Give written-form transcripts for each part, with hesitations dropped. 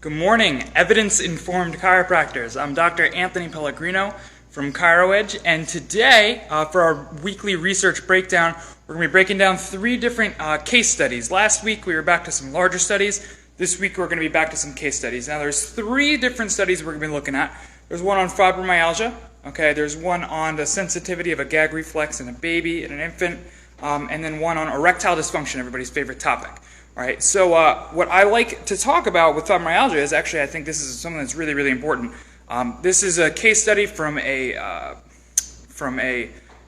Good morning, evidence-informed chiropractors. I'm Dr. Anthony Pellegrino from ChiroEdge, and today, for our weekly research breakdown, we're going to be breaking down 3 different case studies. Last week, we were back to some larger studies. This week, we're going to be back to some case studies. Now, there's 3 different studies we're going to be looking at. There's one on fibromyalgia. Okay, there's one on the sensitivity of a gag reflex in a baby and an infant, and then one on erectile dysfunction, everybody's favorite topic. All right, so what I like to talk about with fibromyalgia is actually, I think this is something that's really, really important. This is a case study from a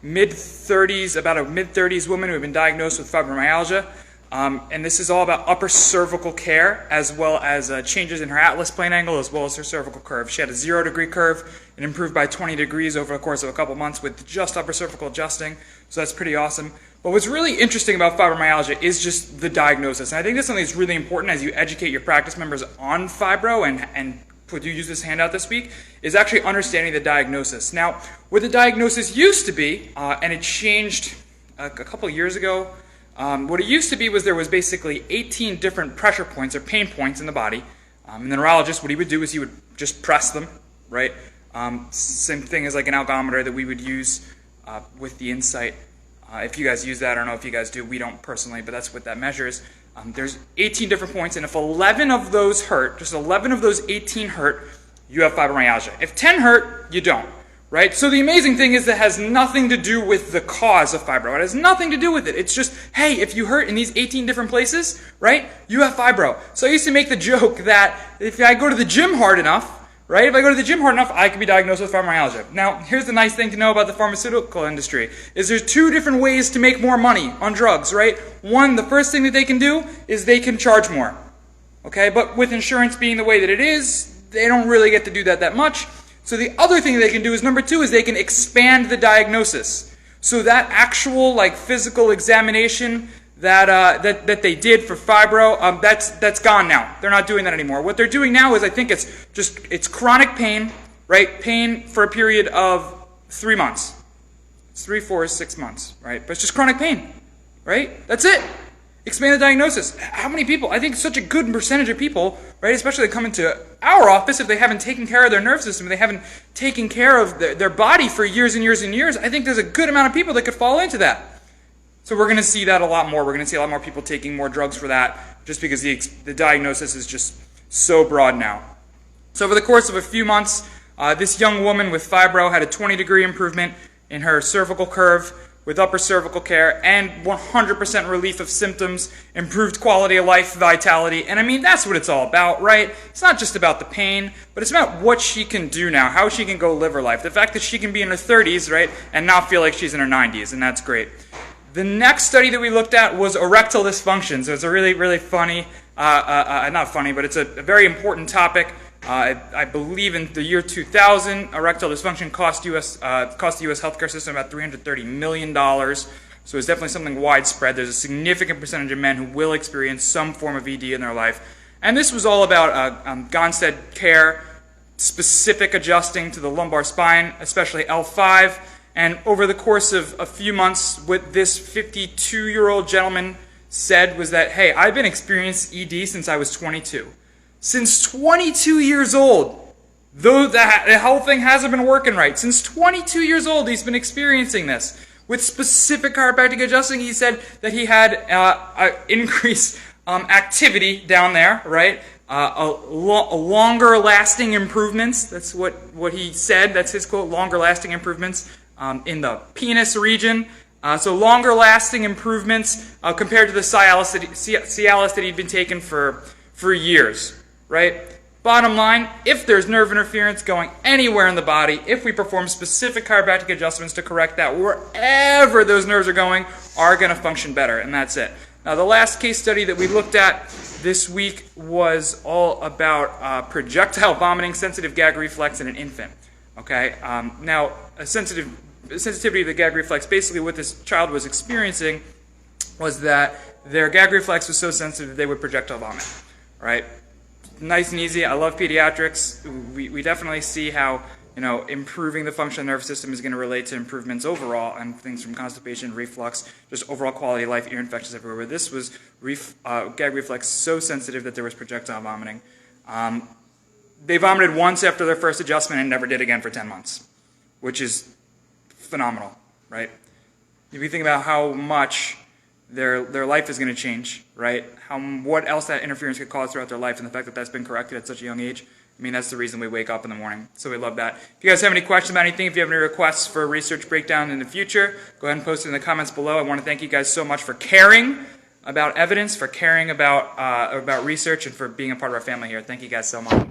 mid-30s woman who had been diagnosed with fibromyalgia, and this is all about upper cervical care as well as changes in her atlas plane angle as well as her cervical curve. She had a 0-degree curve and improved by 20 degrees over the course of a couple months with just upper cervical adjusting, so that's pretty awesome. But what's really interesting about fibromyalgia is just the diagnosis. And I think that's something that's really important as you educate your practice members on fibro and you use this handout this week, is actually understanding the diagnosis. Now, what the diagnosis used to be, and it changed a couple years ago, what it used to be was there was basically 18 different pressure points or pain points in the body. And the neurologist, what he would do is he would just press them, right? Same thing as like an algometer that we would use with the Insight. If you guys use that, I don't know if you guys do, we don't personally, but that's what that measures. There's 18 different points, and if 11 of those hurt, just 11 of those 18 hurt, you have fibromyalgia. If 10 hurt, you don't, right? So the amazing thing is that it has nothing to do with the cause of fibro. It has nothing to do with it. It's just, hey, if you hurt in these 18 different places, right, you have fibro. So I used to make the joke that if I go to the gym hard enough, right? If I go to the gym hard enough, I could be diagnosed with fibromyalgia. Now, here's the nice thing to know about the pharmaceutical industry, is there's 2 different ways to make more money on drugs, right? One, the first thing that they can do is they can charge more, okay? But with insurance being the way that it is, they don't really get to do that much. So the other thing they can do is, number 2, is they can expand the diagnosis. So that actual, like, physical examination that they did for fibro, that's gone now. They're not doing that anymore. What they're doing now is, I think it's chronic pain, right? Pain for a period of 3 months. It's 3, 4, 6 months, right? But it's just chronic pain, right? That's it. Expand the diagnosis. How many people? I think such a good percentage of people, right, especially that come into our office, if they haven't taken care of their nerve system, if they haven't taken care of their body for years and years and years, I think there's a good amount of people that could fall into that. So we're going to see that a lot more. We're going to see a lot more people taking more drugs for that just because the diagnosis is just so broad now. So over the course of a few months, this young woman with fibro had a 20-degree improvement in her cervical curve with upper cervical care and 100% relief of symptoms, improved quality of life, vitality. And I mean, that's what it's all about, right? It's not just about the pain, but it's about what she can do now, how she can go live her life. The fact that she can be in her 30s, right, and not feel like she's in her 90s, and that's great. The next study that we looked at was erectile dysfunction. So it's a really, really funny, not funny, but it's a very important topic. I believe in the year 2000, erectile dysfunction cost the U.S. healthcare system about $330 million. So it's definitely something widespread. There's a significant percentage of men who will experience some form of ED in their life. And this was all about Gonstead care, specific adjusting to the lumbar spine, especially L5. And over the course of a few months, what this 52-year-old gentleman said was that, hey, I've been experiencing ED since I was 22. Since 22 years old, though the whole thing hasn't been working right. Since 22 years old, he's been experiencing this. With specific chiropractic adjusting, he said that he had increased activity down there, right? Longer lasting improvements. That's what he said. That's his quote, longer lasting improvements. In the penis region, so longer lasting improvements compared to the Cialis that he'd been taking for years, right? Bottom line, if there's nerve interference going anywhere in the body, if we perform specific chiropractic adjustments to correct that, wherever those nerves are going to function better, and that's it. Now, the last case study that we looked at this week was all about projectile vomiting, sensitive gag reflex in an infant. Okay, now a sensitivity of the gag reflex, basically what this child was experiencing was that their gag reflex was so sensitive that they would projectile vomit. All right, nice and easy. I love pediatrics. We definitely see how improving the function of the nervous system is going to relate to improvements overall and things from constipation, reflux, just overall quality of life, ear infections everywhere. But this was gag reflex so sensitive that there was projectile vomiting. They vomited once after their first adjustment and never did again for 10 months, which is phenomenal, right? If you think about how much their life is going to change, right? What else that interference could cause throughout their life, and the fact that that's been corrected at such a young age, I mean, that's the reason we wake up in the morning. So we love that. If you guys have any questions about anything, if you have any requests for a research breakdown in the future, go ahead and post it in the comments below. I want to thank you guys so much for caring about evidence, for caring about research, and for being a part of our family here. Thank you guys so much.